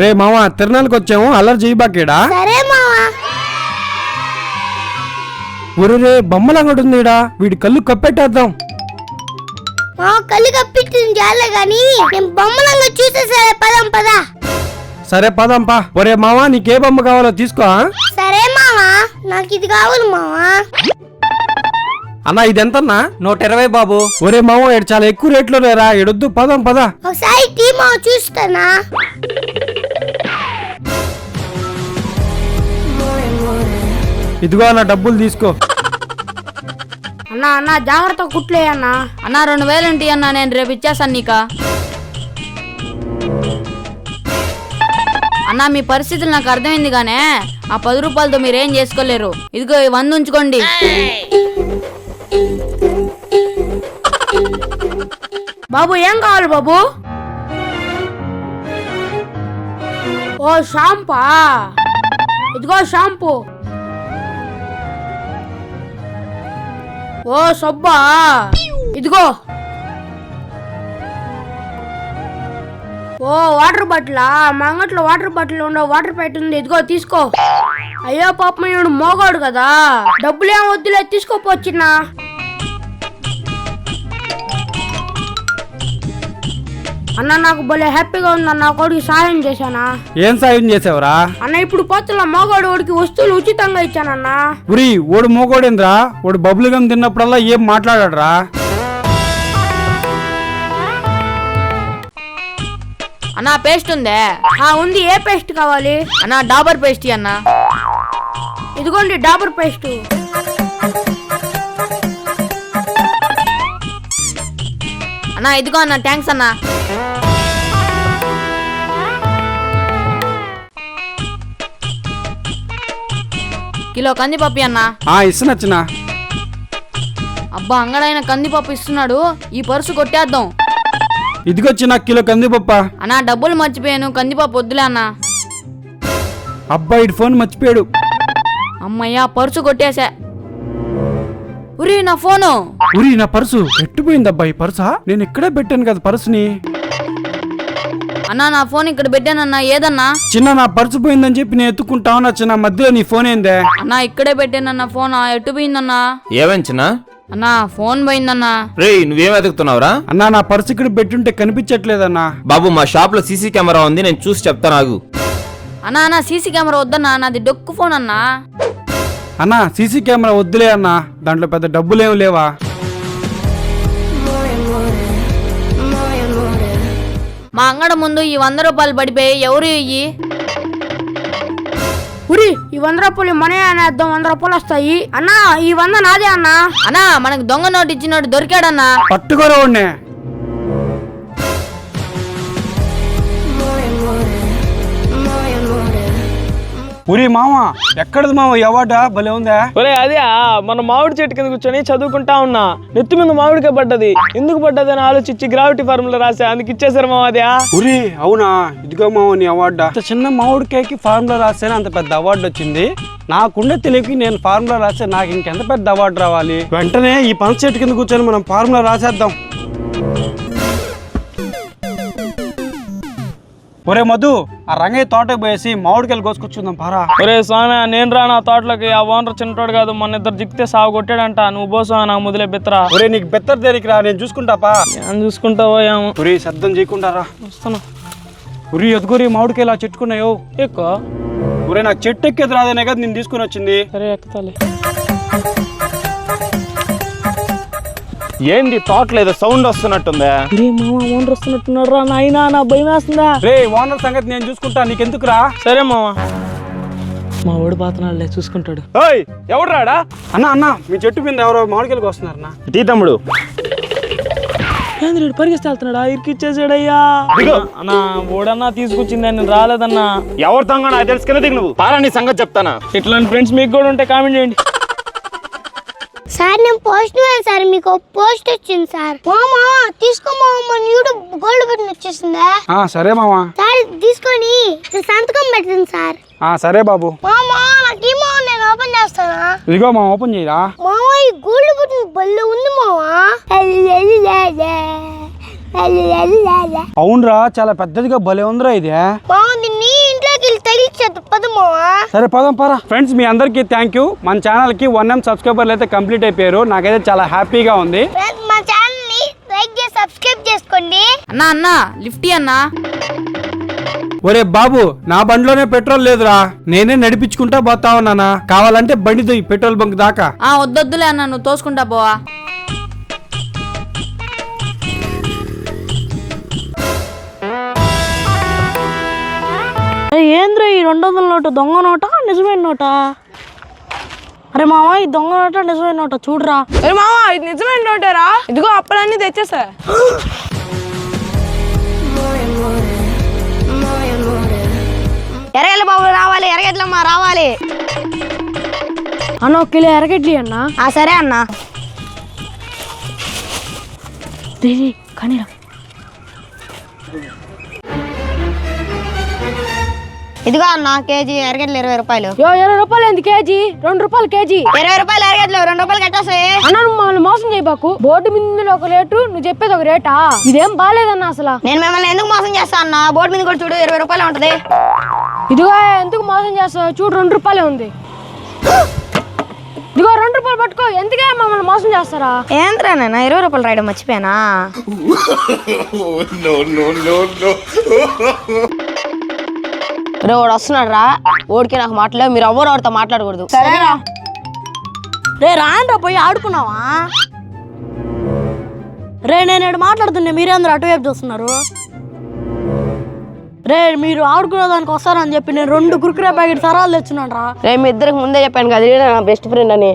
రే మావా తిరణాలకు వచ్చాము, అల్లరి చేయబాకేడా. సరే మావా. ఒరే బొమ్మలంగడుందిడా, వీడి కళ్ళు కప్పెట్టేద్దాం. మా కళ్ళు కప్పించింది చాలే గాని నేను బొమ్మలంగా చూసేసరే. పదం పదా. సరే పదంపా. ఒరే మావా నీకే బొమ్మ కావాలో తీసుకో. సరే మావా, నాకు ఇది కావాలి మావా. అన్నా ఇదెంతన్నా? 120 బాబు. ఒరే మావా ఇడు చాలా ఎక్కువ రేట్లో లేరా, ఎడొద్దు. పదం పదా. ఒకసారి టీ మావ చూస్తానా. ఇదిగో అన్న డబ్బులు తీసుకో. అన్నా అన్నా జాగ్రత్త కుట్లే అన్నా. అన్నా 2000 ఏంటి అన్నా, నేను రేపు ఇచ్చేస్తాను నీకా. అన్నా మీ పరిస్థితులు నాకు అర్థమైంది గానే, ఆ 10 రూపాయలతో మీరేం చేసుకోలేరు. ఇదిగో 100 ఉంచుకోండి. బాబు ఏం కావాలి బాబు? ఓ షాంపా, ఇదిగో షాంపూ. ఓ సబ్బా, ఇదిగో. ఓ వాటర్ బాటిలా, మా అంగట్లో వాటర్ బాటిల్ ఉండవు, వాటర్ ప్యాకెట్ ఉంది, ఇదిగో తీసుకో. అయ్యో పాపం ఈవిడ మోగాడు కదా, డబ్బులేం వద్దులే, తీసుకోపోవచ్చున్నా. అన్న నాకు భలే హ్యాపీగా ఉందన్న, కొడుకు సాయం చేశానా. ఏం సాయం చేసావురా? అన్న ఇప్పుడు పోతున్న మోగాడు ఓడికి వస్తువులు ఉచితంగా ఇచ్చానన్నా. ఉరి ఓడు మోగోడేంద్రా, ఓడు బబుల్ గమ్ తిన్నప్పుడల్లా ఏం మాట్లాడాడ్రా. అన్నా పేస్ట్ ఉందే? ఉంది. ఏ పేస్ట్ కావాలి? అన్నా డాబర్ పేస్ట్ అన్నా. ఇదిగోండి డాబర్ పేస్ట్. అన్నా ఇదిగో అన్న, థ్యాంక్స్ అన్నా. కిలో కందిపప్పు అన్నా. ఇస్తున్నా. అబ్బా అంగడైన కందిపప్పు ఇస్తున్నాడు, ఈ పరుసు కొట్టేద్దాం. ఇదిగొచ్చిన కిలో కందిపప్ప. అన్నా డబ్బులు మర్చిపోయాను, కందిపప్పు వద్దులే అన్నా. అబ్బాయి ఫోన్ మర్చిపోయాడు. అమ్మయ్యా పరుసు కొట్టేశా. ఉరి నా ఫోను. ఉరి నా పర్సు ఎట్టుపోయింది అబ్బాయి. పర్సా? నేను ఇక్కడే పెట్టాను కదా పర్సుని. అన్నా నా ఫోన్ ఇక్కడ పెట్టానన్నా, ఏదన్నా? చిన్న నా పర్సు పోయిందని చెప్పి నేను ఎత్తుకుంటా ఉన్నా చిన్న, మధ్యలో నీ ఫోన్ ఏందే? అన్నా ఇక్కడే పెట్టానన్నా ఫోన్, ఎట్టు పోయిందన్నా? ఏమంచినా? అన్నా ఫోన్ పోయిందన్నా. రే నువ్వేం వెతుకుతున్నావురా? అన్నా నా పర్సు ఇక్కడ పెట్టుంటే కనిపించట్లేదన్నా. బాబు మా షాప్ లో సీసీ కెమెరా ఉంది, నేను చూసి చెప్తాను ఆగు. అన్నా అన్నా సీసీ కెమెరా వద్దన్నా, నాది డొక్కు ఫోన్ అన్నా. అన్నా సీసీ కెమెరా వద్దులే అన్నా, దాంట్లో పెద్ద డబ్బులేం లేవా? మా అంగడ ముందు ఈ 100 రూపాయలు పడిపోయి ఎవరు ఇయ్యి? ఉరి ఈ 100 రూపాయలు మనే అనేద్దాం, 100 రూపాయలు వస్తాయి. అన్నా ఈ 100 నాదే అన్నా. అన్నా మనకు దొంగ నోటు ఇచ్చినోడు దొరికాడన్నా. పట్టుకోరా వాడిని. ఉరి మామ ఎక్కడది మామ, అవార్డా భలే ఉందా? ఒరే అదే మన మామిడి చెట్టు కింద కూర్చొని చదువుకుంటా ఉన్నా, నెత్తి మీద మామిడికే పడ్డది. ఎందుకు పడ్డది అని ఆలోచించి గ్రావిటీ ఫార్ములా రాసా, అందుకు ఇచ్చేసారు మామ. అదే ఉరి అవునా? ఇదిగో మామ నీ అవార్డా. చిన్న మామిడికాయకి ఫార్ములా రాసాను, అంత పెద్ద అవార్డు వచ్చింది. నాకుండే తెలియకి నేను ఫార్ములా రాసా, నాకు ఇంకెంత పెద్ద అవార్డు రావాలి. వెంటనే ఈ పంచ చెట్టు కింద కూర్చొని మనం ఫార్ములా రాసేద్దాం. ఒరే మధు, ఆ రంగయ్య తోటకు పోయేసి మామిడికాయలు కోసుకొచ్చుందాం పారా. ఒరే స్వామి నేను రా నా తోటలోకి, ఆ ఓనర్ చిన్నటోడు కాదు, మన ఇద్దరు జిక్తే సాగు కొట్టాడంట. నువ్వు పోసా నాకు ముదిలే బెత్తరా. ఒరే నీకు బెత్తర దేనికి రా, నేను చూసుకుంటాపా. ఏం చూసుకుంటావో ఏమో. ఉరి శబ్దం చేయకుంటారా. వస్తున్నా. ఉరి ఎదుగురి మామిడికాయలు చెట్టుకున్నాయో. ఎక్కువ ఒరే నాకు చెట్టు ఎక్కేది రాదనే కదా నేను తీసుకుని వచ్చింది. సరే ఎక్కుతాలే. ఏంది తోటలో ఏదో సౌండ్ వస్తున్నట్టుందా? రే మామ ఓనర్ వస్తున్నట్టున్నాడు రా నాయనా, నా భయం వేస్తుందా. రే ఓనర్ సంగతి నేను చూసుకుంటా, నీకెందుకురా? సరే మామ, మా ఓడి పాతనాడులే చూసుకుంటాడు. ఎవడు రాడా? అన్న అన్న మీ చెట్టు మీద ఎవరో మామిడికాయలు వస్తున్నారన్నా. టీ తమ్ముడు ఏంద్రుడు పరిగెత్తి వెళ్తున్నాడా, ఇరికిచ్చేసాడయ్యా. అన్నా ఓడన్నా తీసుకొచ్చింది, నేను రాలేదన్నా. ఎవరు దొంగ నాకు తెలుసు కదా, దిగు నువ్వు పారా, నీ సంగతి చెప్తానా. ఇట్లాంటి ఫ్రెండ్స్ మీకు కూడా ఉంటే కామెంట్ చేయండి. సార్ నేను పోస్ట్ మ్యాన్ సార్, మీకు పోస్ట్ వచ్చింది సార్. మామా తీసుకో మామ, యూట్యూబ్ గోల్డ్ బటన్ వచ్చేసిందా? సరే మామా. సార్ తీసుకొని సంతకం పెట్టండి సార్. సరే బాబు. మామా నాకు ఈ మామ నేను ఓపెన్ చేస్తానా? ఇదిగో మామ ఓపెన్ చేయరా. మామా ఈ గోల్డ్ బటన్ బల్ల ఉంది మామా. అవునరా, చాలా పెద్దదిగా భలే ఉందిరా ఇది. బాగుంది, నీ ఇంట్లోకి వెళ్ళి తగిలిచ్చేది పద మావా. సరే పదం పరా. ఫ్రెండ్స్, మీ అందరికీ థ్యాంక్ యూ. మన ఛానల్కి 1M సబ్స్క్రైబర్లు అయితే కంప్లీట్ అయిపోయారు. నాకైతే చాలా హ్యాపీగా ఉంది. ఫ్రెండ్స్, మా ఛానల్ ని లైక్ చేసి సబ్స్క్రైబ్ చేసుకోండి. అన్నా లిఫ్టీ అన్నా. ఒరే బాబు, నా బండిలోనే పెట్రోల్ లేదురా, నేనే నడిపించుకుంటా పోతా ఉన్నానా. కావాలంటే బండితో ఈ పెట్రోల్ బంక్ దాకా. వద్దొద్దులే అన్న, నువ్వు తోసుకుంటా పోవా. ఏంద్ర ఈ 200 నోటు దొంగ నోటా నిజమైన నోటా? అరే మామ, ఈ దొంగ నోటా నిజమైన నోటా చూడరా. అరే మామ, ఇది నిజమైన నోటేరా. ఇదిగో అప్పులన్నీ తెచ్చేసా. ఎరగడ్ల బాబు రావాలి, ఎరగడ్లమ్మా రావాలి. అన్న 1 కిలో ఎరగడ్లి అన్న. సరే అన్న. కానీరా. ఇదిగో అన్న, కేజీ ఎరగడ్లు 20 రూపాయలు. 20 రూపాయలు ఎందుకు కేజీ? 2 రూపాయలు కేజీ. 20 రూపాయలు ఎరగడ్లు, 2 రూపాయలు కట్టేస్తాయి. అన్న, నువ్వు మమ్మల్ని మోసం చేయబాకు. బోర్డు మీద ఒక రేటు, నువ్వు చెప్పేది ఒక రేటా? ఇదేం బాగాలేదన్న అసలు. నేను మిమ్మల్ని ఎందుకు మోసం చేస్తా అన్న? బోర్డు మీద కూడా చూడు, 20 రూపాయలు ఉంటది. ఇదిగో ఎందుకు మోసం చేస్తావు? చూడు 2 రూపాయలే ఉంది. ఇదిగో 2 రూపాయలు పట్టుకో. ఎందుకే మమ్మల్ని మోసం చేస్తారా? ఏంద్రా నాన్న, 20 రూపాయలు రాయడం మర్చిపోయానా? రే, వాడు వస్తున్నాడు రా. ఓడికి నాకు మాట్లాడలేదు, మీరు ఎవరు వాడితో మాట్లాడకూడదు. సరేరా. రే రాండ్రా, పోయి ఆడుకున్నావా? రే, నేను మాట్లాడుతున్నా, మీరేందరూ అటువైపు చూస్తున్నారు? రే, మీరు ఆడుకునే దానికి వస్తారని చెప్పి నేను 2 కుర్కురే ప్యాకెట్ సరాలు తెచ్చున్నాను రా. రే, మీ ఇద్దరికి ముందే చెప్పాను కదా, నా బెస్ట్ ఫ్రెండ్ అని.